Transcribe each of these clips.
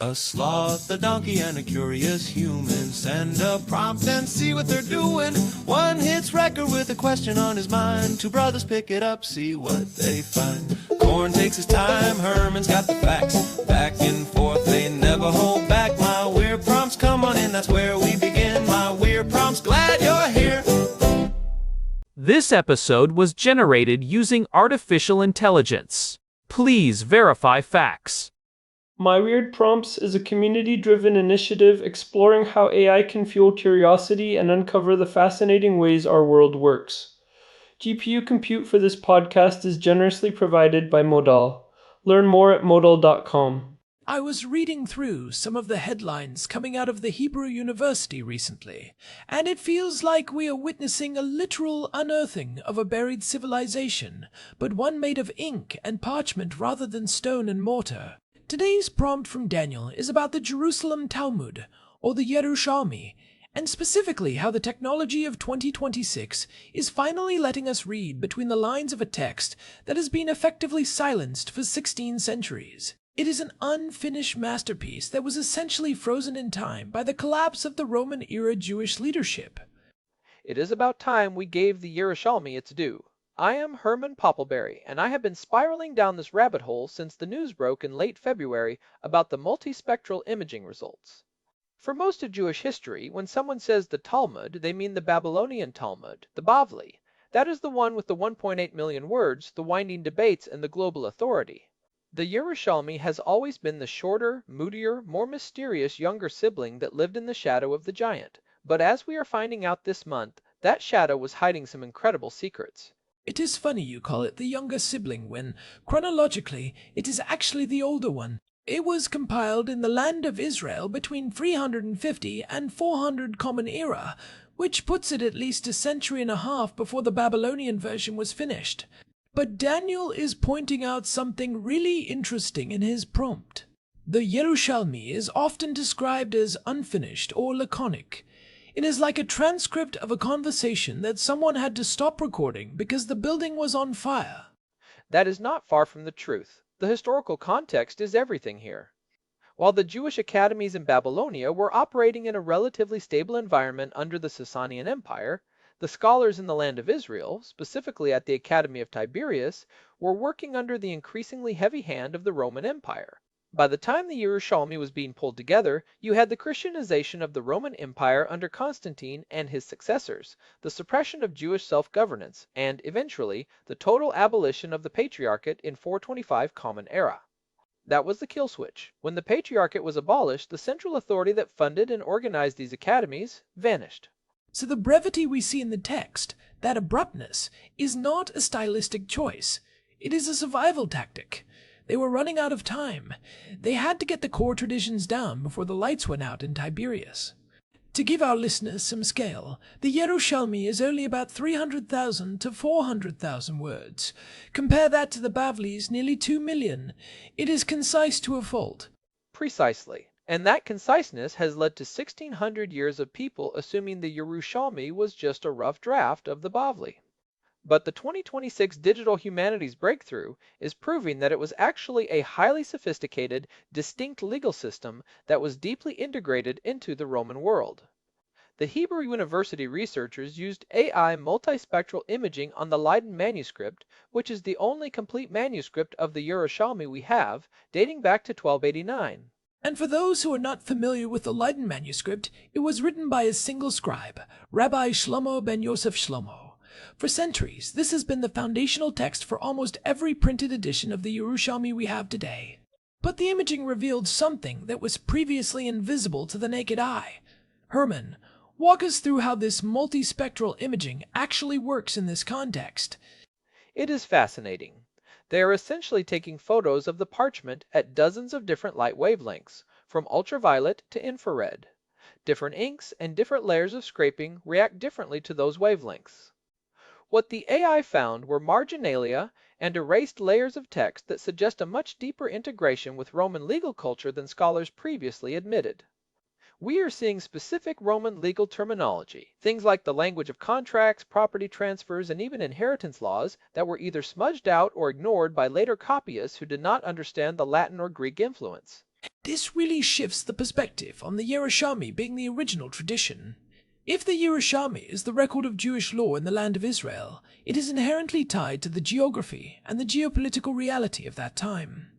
A sloth, a donkey, and a curious human. Send a prompt and see what they're doing. One hits record with a question on his mind. Two brothers pick it up, see what they find. Corn takes his time, Herman's got the facts. Back and forth, they never hold back. My weird prompts, come on in, that's where we begin. My weird prompts, glad you're here. This episode was generated using artificial intelligence. Please verify facts. My Weird Prompts is a community-driven initiative exploring how AI can fuel curiosity and uncover the fascinating ways our world works. GPU compute for this podcast is generously provided by Modal. Learn more at modal.com. I was reading through some of the headlines coming out of the Hebrew University recently, and it feels like we are witnessing a literal unearthing of a buried civilization, but one made of ink and parchment rather than stone and mortar. Today's prompt from Daniel is about the Jerusalem Talmud, or the Yerushalmi, and specifically how the technology of 2026 is finally letting us read between the lines of a text that has been effectively silenced for 16 centuries. It is an unfinished masterpiece that was essentially frozen in time by the collapse of the Roman-era Jewish leadership. It is about time we gave the Yerushalmi its due. I am Herman Poppleberry, and I have been spiraling down this rabbit hole since the news broke in late February about the multispectral imaging results. For most of Jewish history, when someone says the Talmud, they mean the Babylonian Talmud, the Bavli. That is the one with the 1.8 million words, the winding debates, and the global authority. The Yerushalmi has always been the shorter, moodier, more mysterious younger sibling that lived in the shadow of the giant. But as we are finding out this month, that shadow was hiding some incredible secrets. It is funny you call it the younger sibling when, chronologically, it is actually the older one. It was compiled in the land of Israel between 350 and 400 Common Era, which puts it at least a century and a half before the Babylonian version was finished. But Daniel is pointing out something really interesting in his prompt. The Yerushalmi is often described as unfinished or laconic. It is like a transcript of a conversation that someone had to stop recording because the building was on fire. That is not far from the truth. The historical context is everything here. While the Jewish academies in Babylonia were operating in a relatively stable environment under the Sasanian Empire, the scholars in the land of Israel, specifically at the Academy of Tiberias, were working under the increasingly heavy hand of the Roman Empire. By the time the Yerushalmi was being pulled together, you had the Christianization of the Roman Empire under Constantine and his successors, the suppression of Jewish self-governance, and, eventually, the total abolition of the Patriarchate in 425 Common Era. That was the kill switch. When the Patriarchate was abolished, the central authority that funded and organized these academies vanished. So the brevity we see in the text, that abruptness, is not a stylistic choice. It is a survival tactic. They were running out of time. They had to get the core traditions down before the lights went out in Tiberias. To give our listeners some scale, the Yerushalmi is only about 300,000 to 400,000 words. Compare that to the Bavli's nearly 2 million. It is concise to a fault. Precisely. And that conciseness has led to 1,600 years of people assuming the Yerushalmi was just a rough draft of the Bavli. But the 2026 digital humanities breakthrough is proving that it was actually a highly sophisticated, distinct legal system that was deeply integrated into the Roman world. The Hebrew University researchers used AI multispectral imaging on the Leiden Manuscript, which is the only complete manuscript of the Yerushalmi we have, dating back to 1289. And for those who are not familiar with the Leiden Manuscript, it was written by a single scribe, Rabbi Shlomo ben Yosef Shlomo. For centuries, this has been the foundational text for almost every printed edition of the Yerushalmi we have today. But the imaging revealed something that was previously invisible to the naked eye. Herman, walk us through how this multispectral imaging actually works in this context. It is fascinating. They are essentially taking photos of the parchment at dozens of different light wavelengths, from ultraviolet to infrared. Different inks and different layers of scraping react differently to those wavelengths. What the AI found were marginalia and erased layers of text that suggest a much deeper integration with Roman legal culture than scholars previously admitted. We are seeing specific Roman legal terminology, things like the language of contracts, property transfers, and even inheritance laws that were either smudged out or ignored by later copyists who did not understand the Latin or Greek influence. This really shifts the perspective on the Yerushalmi being the original tradition. If the Yerushalmi is the record of Jewish law in the land of Israel, it is inherently tied to the geography and the geopolitical reality of that time.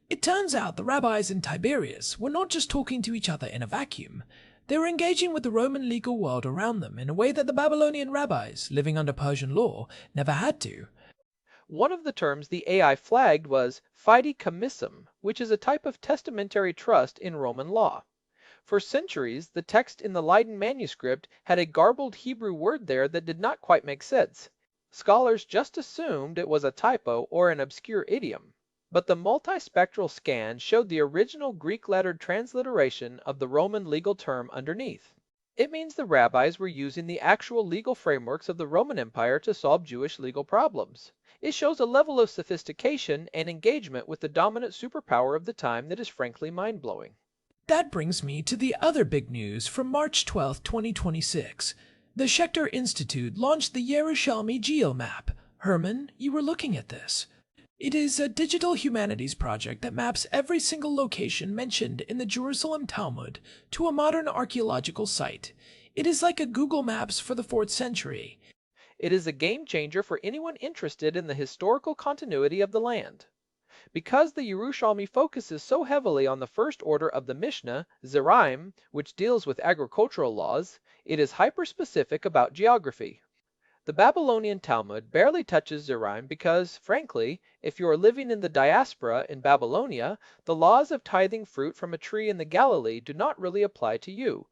It turns out the rabbis in Tiberias were not just talking to each other in a vacuum. They were engaging with the Roman legal world around them in a way that the Babylonian rabbis, living under Persian law, never had to. One of the terms the AI flagged was fideicomissum, which is a type of testamentary trust in Roman law. For centuries, the text in the Leiden Manuscript had a garbled Hebrew word there that did not quite make sense. Scholars just assumed it was a typo or an obscure idiom. But the multispectral scan showed the original Greek-lettered transliteration of the Roman legal term underneath. It means the rabbis were using the actual legal frameworks of the Roman Empire to solve Jewish legal problems. It shows a level of sophistication and engagement with the dominant superpower of the time that is frankly mind-blowing. That brings me to the other big news from March 12, 2026. The Schechter Institute launched the Yerushalmi Geo-Map. Herman, you were looking at this. It is a digital humanities project that maps every single location mentioned in the Jerusalem Talmud to a modern archaeological site. It is like a Google Maps for the 4th century. It is a game changer for anyone interested in the historical continuity of the land. Because the Yerushalmi focuses so heavily on the first order of the Mishnah, Zeraim, which deals with agricultural laws, it is hyper-specific about geography. The Babylonian Talmud barely touches Zeraim because, frankly, if you are living in the diaspora in Babylonia, the laws of tithing fruit from a tree in the Galilee do not really apply to you.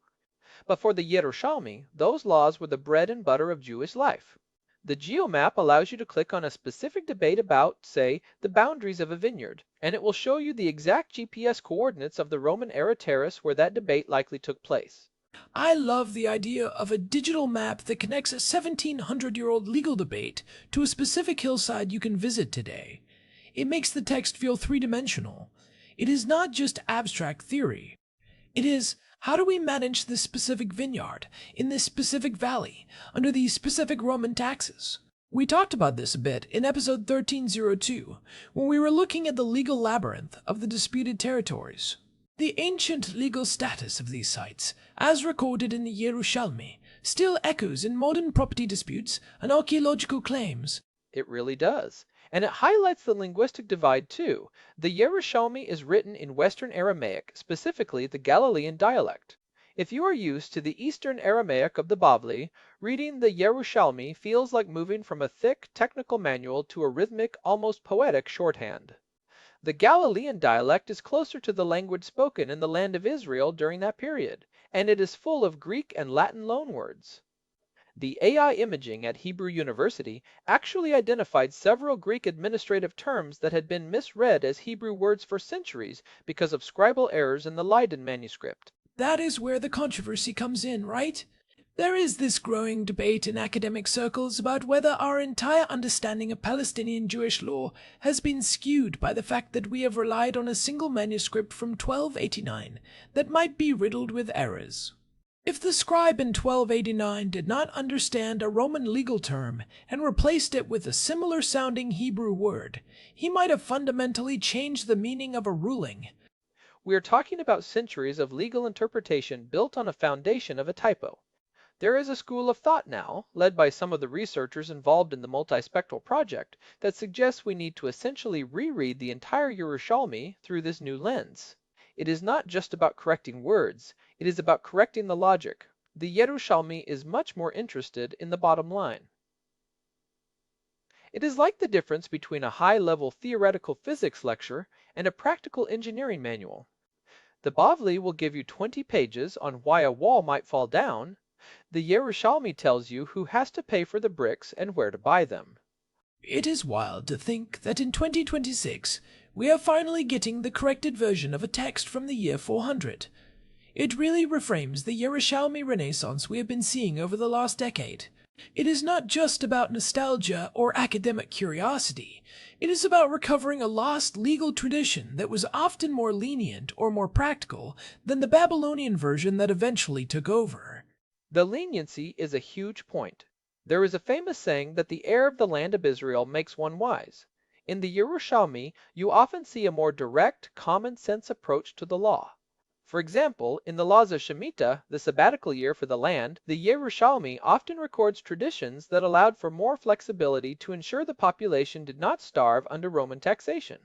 But for the Yerushalmi, those laws were the bread and butter of Jewish life. The Geo-Map allows you to click on a specific debate about, say, the boundaries of a vineyard, and it will show you the exact GPS coordinates of the Roman-era terrace where that debate likely took place. I love the idea of a digital map that connects a 1700-year-old legal debate to a specific hillside you can visit today. It makes the text feel three-dimensional. It is not just abstract theory. It is, how do we manage this specific vineyard, in this specific valley, under these specific Roman taxes? We talked about this a bit in episode 1302, when we were looking at the legal labyrinth of the disputed territories. The ancient legal status of these sites, as recorded in the Yerushalmi, still echoes in modern property disputes and archaeological claims. It really does. And it highlights the linguistic divide too. The Yerushalmi is written in Western Aramaic, specifically the Galilean dialect. If you are used to the Eastern Aramaic of the Bavli, reading the Yerushalmi feels like moving from a thick, technical manual to a rhythmic, almost poetic shorthand. The Galilean dialect is closer to the language spoken in the land of Israel during that period, and it is full of Greek and Latin loanwords. The AI imaging at Hebrew University actually identified several Greek administrative terms that had been misread as Hebrew words for centuries because of scribal errors in the Leiden Manuscript. That is where the controversy comes in, right? There is this growing debate in academic circles about whether our entire understanding of Palestinian Jewish law has been skewed by the fact that we have relied on a single manuscript from 1289 that might be riddled with errors. If the scribe in 1289 did not understand a Roman legal term and replaced it with a similar-sounding Hebrew word, he might have fundamentally changed the meaning of a ruling. We are talking about centuries of legal interpretation built on a foundation of a typo. There is a school of thought now, led by some of the researchers involved in the multispectral project, that suggests we need to essentially reread the entire Yerushalmi through this new lens. It is not just about correcting words, it is about correcting the logic. The Yerushalmi is much more interested in the bottom line. It is like the difference between a high-level theoretical physics lecture and a practical engineering manual. The Bavli will give you 20 pages on why a wall might fall down. The Yerushalmi tells you who has to pay for the bricks and where to buy them. It is wild to think that in 2026 we are finally getting the corrected version of a text from the year 400. It really reframes the Yerushalmi Renaissance we have been seeing over the last decade. It is not just about nostalgia or academic curiosity. It is about recovering a lost legal tradition that was often more lenient or more practical than the Babylonian version that eventually took over. The leniency is a huge point. There is a famous saying that the air of the land of Israel makes one wise. In the Yerushalmi, you often see a more direct, common-sense approach to the law. For example, in the laws of Shemitah, the sabbatical year for the land, the Yerushalmi often records traditions that allowed for more flexibility to ensure the population did not starve under Roman taxation.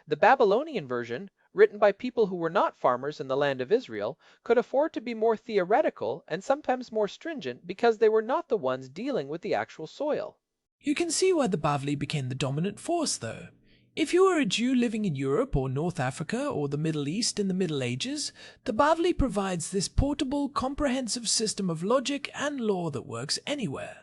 The Babylonian version, written by people who were not farmers in the land of Israel, could afford to be more theoretical and sometimes more stringent because they were not the ones dealing with the actual soil. You can see why the Bavli became the dominant force, though. If you were a Jew living in Europe or North Africa or the Middle East in the Middle Ages, the Bavli provides this portable, comprehensive system of logic and law that works anywhere.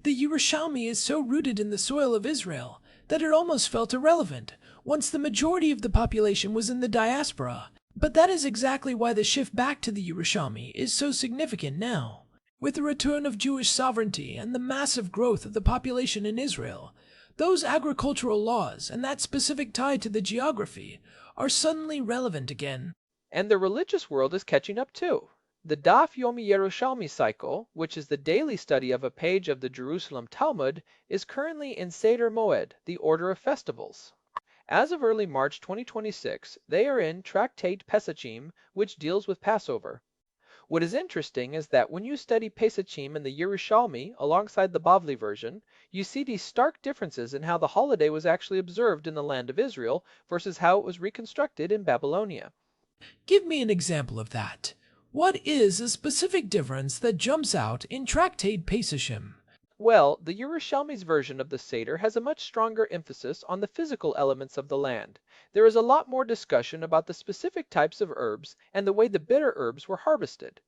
The Yerushalmi is so rooted in the soil of Israel that it almost felt irrelevant once the majority of the population was in the diaspora. But that is exactly why the shift back to the Yerushalmi is so significant now. With the return of Jewish sovereignty and the massive growth of the population in Israel, those agricultural laws and that specific tie to the geography are suddenly relevant again. And the religious world is catching up too. The Daf Yomi Yerushalmi cycle, which is the daily study of a page of the Jerusalem Talmud, is currently in Seder Moed, the order of festivals. As of early March 2026, they are in Tractate Pesachim, which deals with Passover. What is interesting is that when you study Pesachim in the Yerushalmi alongside the Bavli version, you see these stark differences in how the holiday was actually observed in the land of Israel versus how it was reconstructed in Babylonia. Give me an example of that. What is a specific difference that jumps out in Tractate Pesachim? Well, the Yerushalmi's version of the Seder has a much stronger emphasis on the physical elements of the land. There is a lot more discussion about the specific types of herbs and the way the bitter herbs were harvested.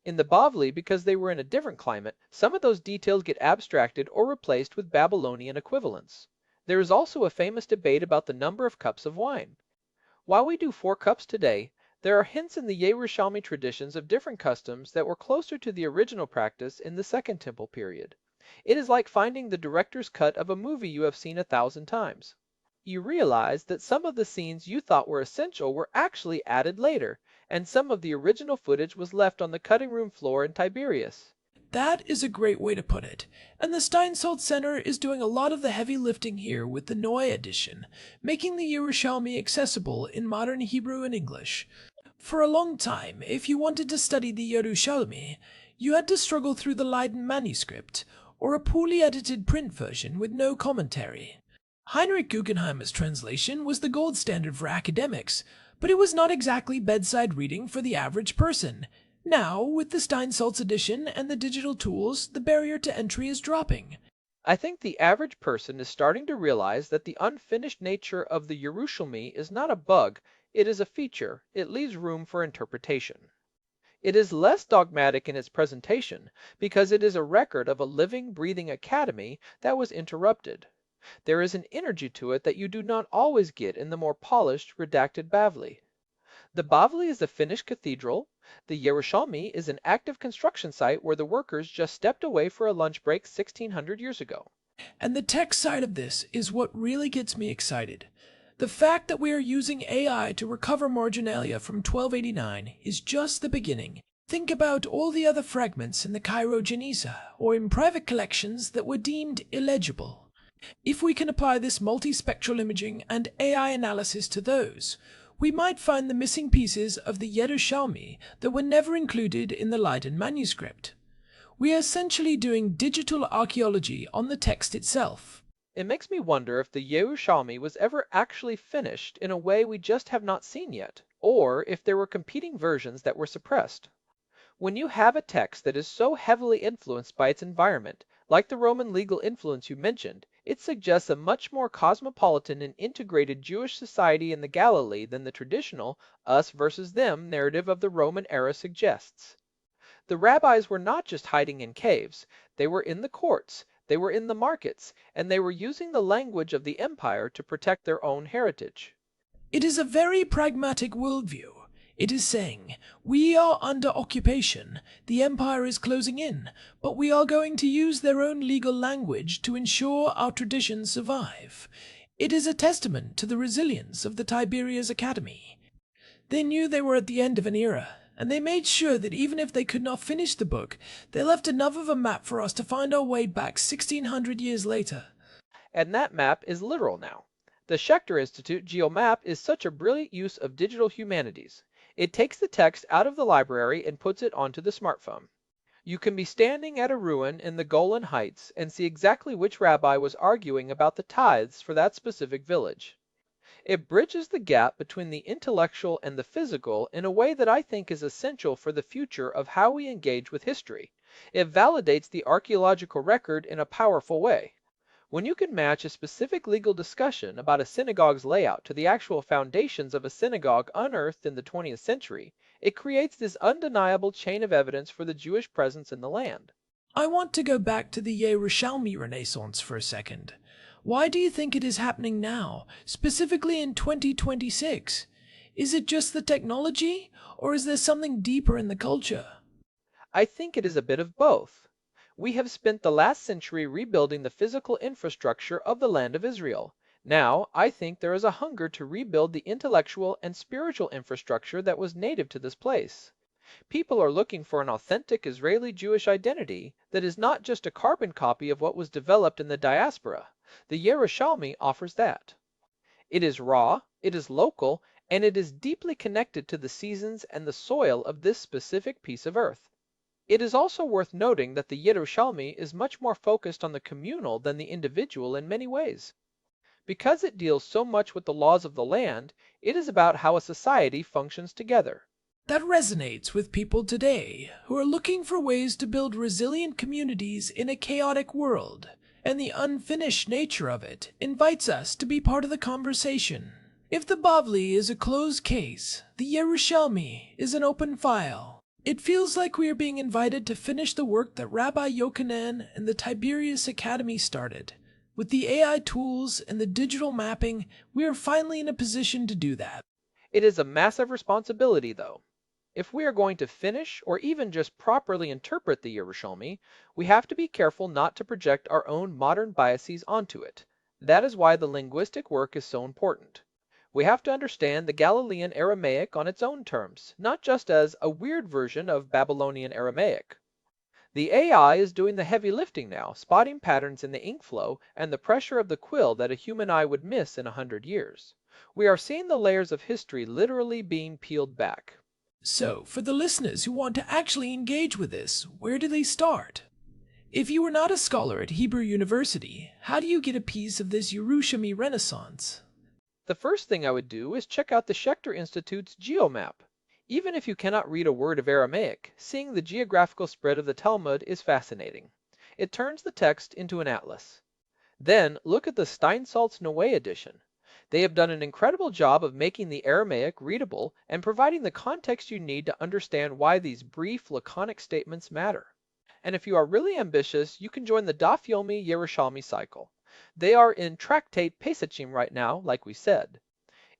In the Bavli, because they were in a different climate, some of those details get abstracted or replaced with Babylonian equivalents. There is also a famous debate about the number of cups of wine. While we do 4 cups today, there are hints in the Yerushalmi traditions of different customs that were closer to the original practice in the Second Temple period. It is like finding the director's cut of a movie you have seen 1,000 times. You realize that some of the scenes you thought were essential were actually added later, and some of the original footage was left on the cutting room floor in Tiberias. That is a great way to put it, and the Steinsaltz Center is doing a lot of the heavy lifting here with the Noy edition, making the Yerushalmi accessible in modern Hebrew and English. For a long time, if you wanted to study the Yerushalmi, you had to struggle through the Leiden Manuscript, or a poorly edited print version with no commentary. Heinrich Guggenheimer's translation was the gold standard for academics, but it was not exactly bedside reading for the average person. Now, with the Steinsaltz edition and the digital tools, the barrier to entry is dropping. I think the average person is starting to realize that the unfinished nature of the Yerushalmi is not a bug, it is a feature. It leaves room for interpretation. It is less dogmatic in its presentation because it is a record of a living, breathing academy that was interrupted. There is an energy to it that you do not always get in the more polished, redacted Bavli. The Bavli is a finished cathedral. The Yerushalmi is an active construction site where the workers just stepped away for a lunch break 1,600 years ago. And the tech side of this is what really gets me excited. The fact that we are using AI to recover marginalia from 1289 is just the beginning. Think about all the other fragments in the Cairo Geniza or in private collections that were deemed illegible. If we can apply this multispectral imaging and AI analysis to those, we might find the missing pieces of the Yerushalmi that were never included in the Leiden Manuscript. We are essentially doing digital archaeology on the text itself. It makes me wonder if the Yerushalmi was ever actually finished in a way we just have not seen yet, or if there were competing versions that were suppressed. When you have a text that is so heavily influenced by its environment, like the Roman legal influence you mentioned, it suggests a much more cosmopolitan and integrated Jewish society in the Galilee than the traditional us versus them narrative of the Roman era suggests. The rabbis were not just hiding in caves, they were in the courts, they were in the markets, and they were using the language of the empire to protect their own heritage. It is a very pragmatic worldview. It is saying, we are under occupation, the empire is closing in, but we are going to use their own legal language to ensure our traditions survive. It is a testament to the resilience of the Tiberias Academy. They knew they were at the end of an era, and they made sure that even if they could not finish the book, they left enough of a map for us to find our way back 1,600 years later. And that map is literal now. The Schechter Institute Geo-Map is such a brilliant use of digital humanities. It takes the text out of the library and puts it onto the smartphone. You can be standing at a ruin in the Golan Heights and see exactly which rabbi was arguing about the tithes for that specific village. It bridges the gap between the intellectual and the physical in a way that I think is essential for the future of how we engage with history. It validates the archaeological record in a powerful way. When you can match a specific legal discussion about a synagogue's layout to the actual foundations of a synagogue unearthed in the 20th century, it creates this undeniable chain of evidence for the Jewish presence in the land. I want to go back to the Yerushalmi Renaissance for a second. Why do you think it is happening now, specifically in 2026? Is it just the technology, or is there something deeper in the culture? I think it is a bit of both. We have spent the last century rebuilding the physical infrastructure of the land of Israel. Now, I think there is a hunger to rebuild the intellectual and spiritual infrastructure that was native to this place. People are looking for an authentic Israeli Jewish identity that is not just a carbon copy of what was developed in the diaspora. The Yerushalmi offers that. It is raw, it is local, and it is deeply connected to the seasons and the soil of this specific piece of earth. It is also worth noting that the Yerushalmi is much more focused on the communal than the individual in many ways. Because it deals so much with the laws of the land, it is about how a society functions together. That resonates with people today who are looking for ways to build resilient communities in a chaotic world, and the unfinished nature of it invites us to be part of the conversation. If the Bavli is a closed case, the Yerushalmi is an open file. It feels like we are being invited to finish the work that Rabbi Yochanan and the Tiberias Academy started. With the AI tools and the digital mapping, we are finally in a position to do that. It is a massive responsibility, though. If we are going to finish or even just properly interpret the Yerushalmi, we have to be careful not to project our own modern biases onto it. That is why the linguistic work is so important. We have to understand the Galilean Aramaic on its own terms, not just as a weird version of Babylonian Aramaic. The AI is doing the heavy lifting now, spotting patterns in the ink flow and the pressure of the quill that a human eye would miss in 100 years. We are seeing the layers of history literally being peeled back. So, for the listeners who want to actually engage with this, where do they start? If you were not a scholar at Hebrew University, how do you get a piece of this Yerushalmi Renaissance? The first thing I would do is check out the Schechter Institute's Geo-Map. Even if you cannot read a word of Aramaic, seeing the geographical spread of the Talmud is fascinating. It turns the text into an atlas. Then look at the Steinsaltz Noé edition. They have done an incredible job of making the Aramaic readable and providing the context you need to understand why these brief, laconic statements matter. And if you are really ambitious, you can join the Daf Yomi Yerushalmi cycle. They are in Tractate Pesachim right now, like we said.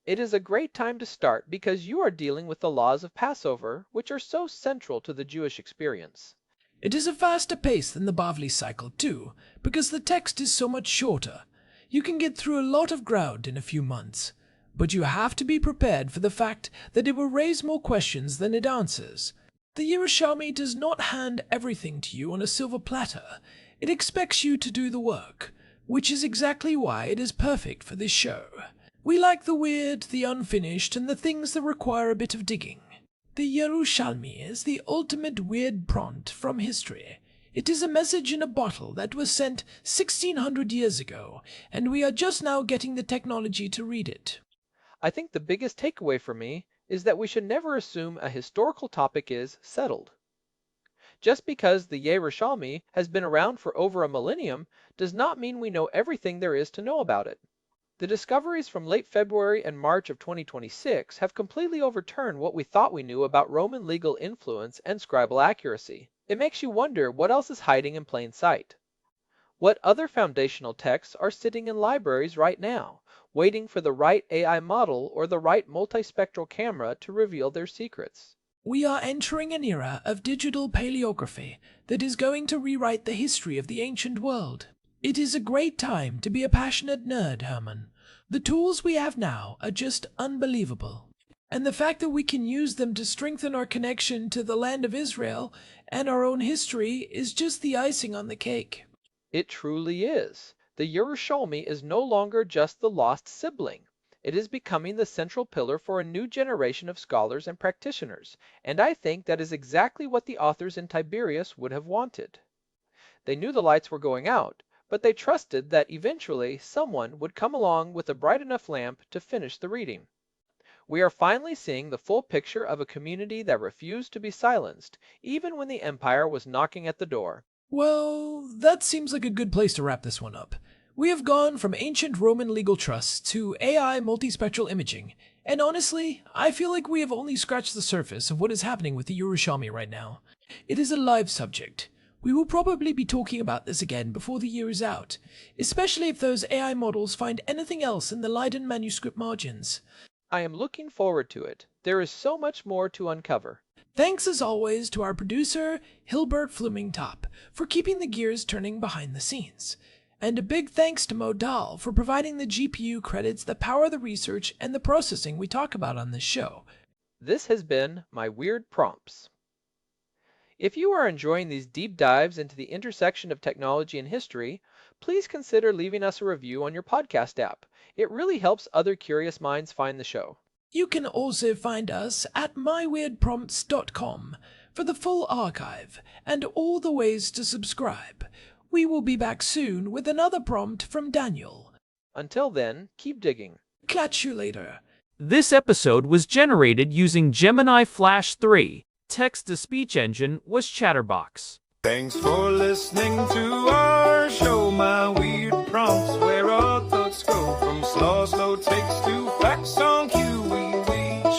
It is a great time to start because you are dealing with the laws of Passover, which are so central to the Jewish experience. It is a faster pace than the Bavli cycle, too, because the text is so much shorter. You can get through a lot of ground in a few months, but you have to be prepared for the fact that it will raise more questions than it answers. The Yerushalmi does not hand everything to you on a silver platter. It expects you to do the work, which is exactly why it is perfect for this show. We like the weird, the unfinished, and the things that require a bit of digging. The Yerushalmi is the ultimate weird prompt from history. It is a message in a bottle that was sent 1600 years ago, and we are just now getting the technology to read it. I think the biggest takeaway for me is that we should never assume a historical topic is settled. Just because the Yerushalmi has been around for over a millennium does not mean we know everything there is to know about it. The discoveries from late February and March of 2026 have completely overturned what we thought we knew about Roman legal influence and scribal accuracy. It makes you wonder what else is hiding in plain sight. What other foundational texts are sitting in libraries right now, waiting for the right AI model or the right multispectral camera to reveal their secrets? We are entering an era of digital paleography that is going to rewrite the history of the ancient world. It is a great time to be a passionate nerd, Herman. The tools we have now are just unbelievable. And the fact that we can use them to strengthen our connection to the land of Israel and our own history is just the icing on the cake. It truly is. The Yerushalmi is no longer just the lost sibling. It is becoming the central pillar for a new generation of scholars and practitioners, and I think that is exactly what the authors in Tiberius would have wanted. They knew the lights were going out, but they trusted that eventually someone would come along with a bright enough lamp to finish the reading. We are finally seeing the full picture of a community that refused to be silenced, even when the empire was knocking at the door. Well, that seems like a good place to wrap this one up. We have gone from ancient Roman legal trusts to AI multispectral imaging, and honestly, I feel like we have only scratched the surface of what is happening with the Yerushalmi right now. It is a live subject. We will probably be talking about this again before the year is out, especially if those AI models find anything else in the Leiden Manuscript margins. I am looking forward to it. There is so much more to uncover. Thanks as always to our producer, Hilbert Flumingtop, for keeping the gears turning behind the scenes. And a big thanks to Modal for providing the GPU credits that power the research and the processing we talk about on this show. This has been my Weird Prompts. If you are enjoying these deep dives into the intersection of technology and history, please consider leaving us a review on your podcast app. It really helps other curious minds find the show. You can also find us at myweirdprompts.com for the full archive and all the ways to subscribe. We will be back soon with another prompt from Daniel. Until then, keep digging. Catch you later. This episode was generated using Gemini Flash 3. Text-to-speech engine was Chatterbox. Thanks for listening to our show, My Weird Prompts, where our thoughts go from slow takes to facts on cue. We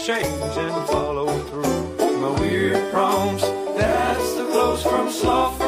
change and follow through. My Weird Prompts, that's the close from sloth